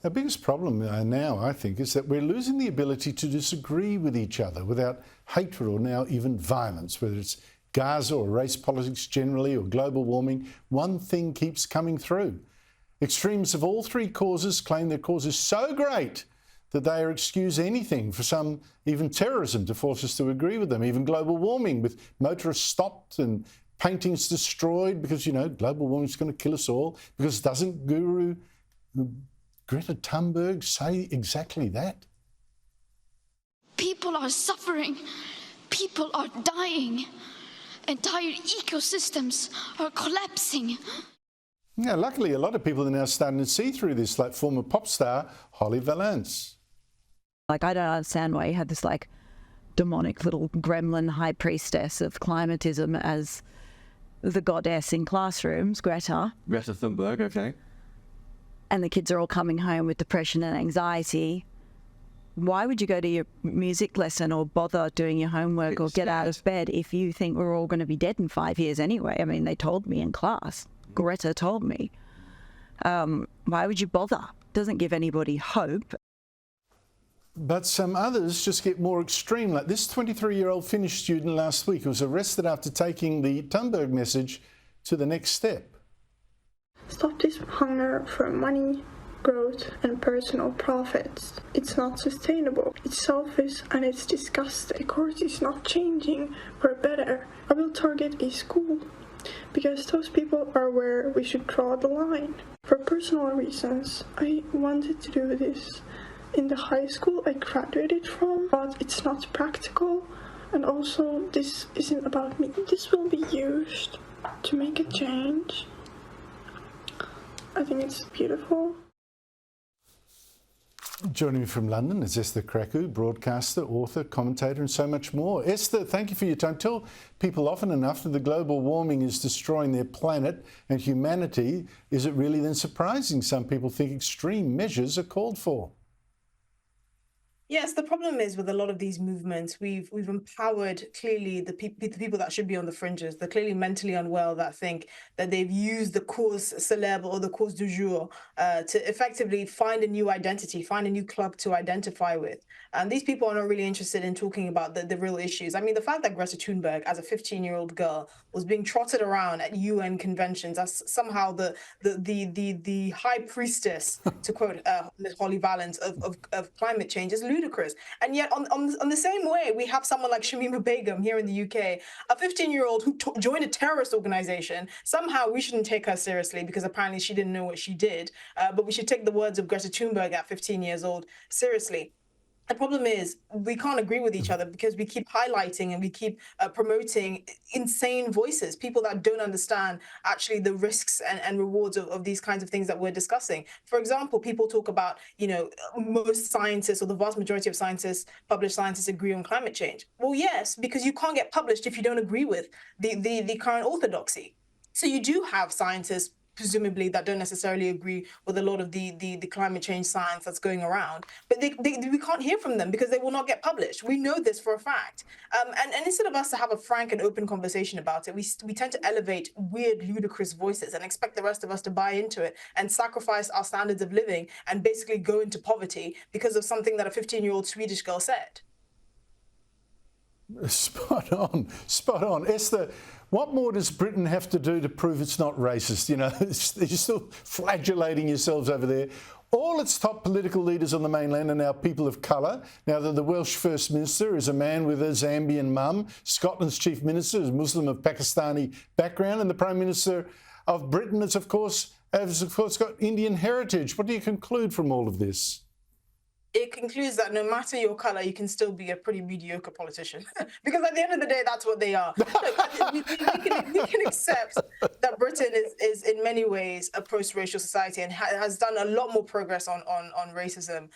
Our biggest problem now, I think, is that we're losing the ability to disagree with each other without hatred or now even violence, whether it's Gaza or race politics generally or global warming. One thing keeps coming through. Extremes of all three causes claim their cause is so great that they excuse anything, for some even terrorism, to force us to agree with them, even global warming with motorists stopped and paintings destroyed because, you know, global warming is going to kill us all. Because doesn't Guru Greta Thunberg say exactly that? People are suffering. People are dying. Entire ecosystems are collapsing. Yeah, luckily, a lot of people are now starting to see through this, like former pop star Holly Valance. Like, I don't understand why you had this, like, demonic little gremlin high priestess of climatism as the goddess in classrooms, Greta. Greta Thunberg, okay. And the kids are all coming home with depression and anxiety. Why would you go to your music lesson or bother doing your homework or get out of bed if you think we're all going to be dead in 5 years anyway? I mean, they told me in class. Greta told me. Why would you bother? Doesn't give anybody hope. But some others just get more extreme, like this 23-year-old Finnish student last week who was arrested after taking the Thunberg message to the next step. Stop this hunger for money, growth and personal profits. It's not sustainable. It's selfish and it's disgusting. The course is not changing for better. I will target a school because those people are where we should draw the line. For personal reasons, I wanted to do this in the high school I graduated from, but it's not practical, and also this isn't about me. This will be used to make a change. I think it's beautiful. Joining me from London is Esther Krakue, broadcaster, author, commentator and so much more. Esther, thank you for your time. Tell people often enough that the global warming is destroying their planet and humanity. Is it really then surprising some people think extreme measures are called for? Yes, the problem is with a lot of these movements, we've empowered clearly the people that should be on the fringes, the clearly mentally unwell that think that they've used the cause célèbre or the cause du jour to effectively find a new identity, find a new club to identify with. And these people are not really interested in talking about the real issues. I mean, the fact that Greta Thunberg, as a 15-year-old girl, was being trotted around at UN conventions as somehow the high priestess, to quote Ms. Holly Valance, of climate change is ludicrous. And yet, on the same way, we have someone like Shamima Begum here in the UK, a 15-year-old who joined a terrorist organization. Somehow we shouldn't take her seriously because apparently she didn't know what she did. But we should take the words of Greta Thunberg at 15 years old seriously. The problem is we can't agree with each other because we keep highlighting and we keep promoting insane voices, people that don't understand actually the risks and rewards of these kinds of things that we're discussing. For example, people talk about, you know, most scientists or the vast majority of scientists, published scientists, agree on climate change. Well, yes, because you can't get published if you don't agree with the current orthodoxy. So you do have scientists presumably that don't necessarily agree with a lot of the climate change science that's going around, but we can't hear from them because they will not get published. We know this for a fact. And instead of us to have a frank and open conversation about it, we tend to elevate weird, ludicrous voices and expect the rest of us to buy into it and sacrifice our standards of living and basically go into poverty because of something that a 15-year-old Swedish girl said. Spot on, spot on. Esther, what more does Britain have to do to prove it's not racist? You know, you're still flagellating yourselves over there. All its top political leaders on the mainland are now people of colour. Now that the Welsh First Minister is a man with a Zambian mum, Scotland's Chief Minister is Muslim of Pakistani background, and the Prime Minister of Britain has of course got Indian heritage. What do you conclude from all of this? It concludes that no matter your colour, you can still be a pretty mediocre politician. Because at the end of the day, that's what they are. Look, we can accept that Britain is in many ways a post-racial society and has done a lot more progress on racism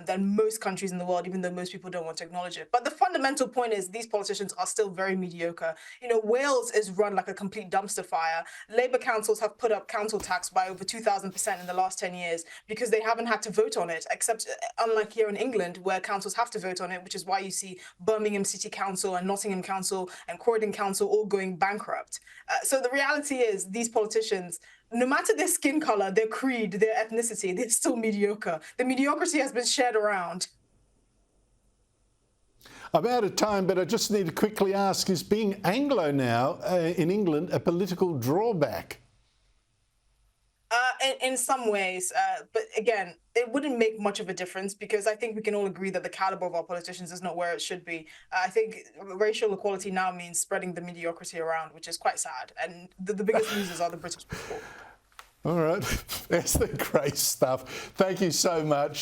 than most countries in the world, even though most people don't want to acknowledge it. But the fundamental point is these politicians are still very mediocre. You know, Wales is run like a complete dumpster fire. Labour councils have put up council tax by over 2,000% in the last 10 years because they haven't had to vote on it, except unlike here in England, where councils have to vote on it, which is why you see Birmingham City Council and Nottingham Council and Croydon Council all going bankrupt. So the reality is these politicians no matter their skin color, their creed, their ethnicity, they're still mediocre. The mediocrity has been shared around. I'm out of time, but I just need to quickly ask, is being Anglo now in England a political drawback? In some ways, but again, it wouldn't make much of a difference because I think we can all agree that the caliber of our politicians is not where it should be. I think racial equality now means spreading the mediocrity around, which is quite sad. And the biggest losers are the British people. All right, that's the great stuff. Thank you so much.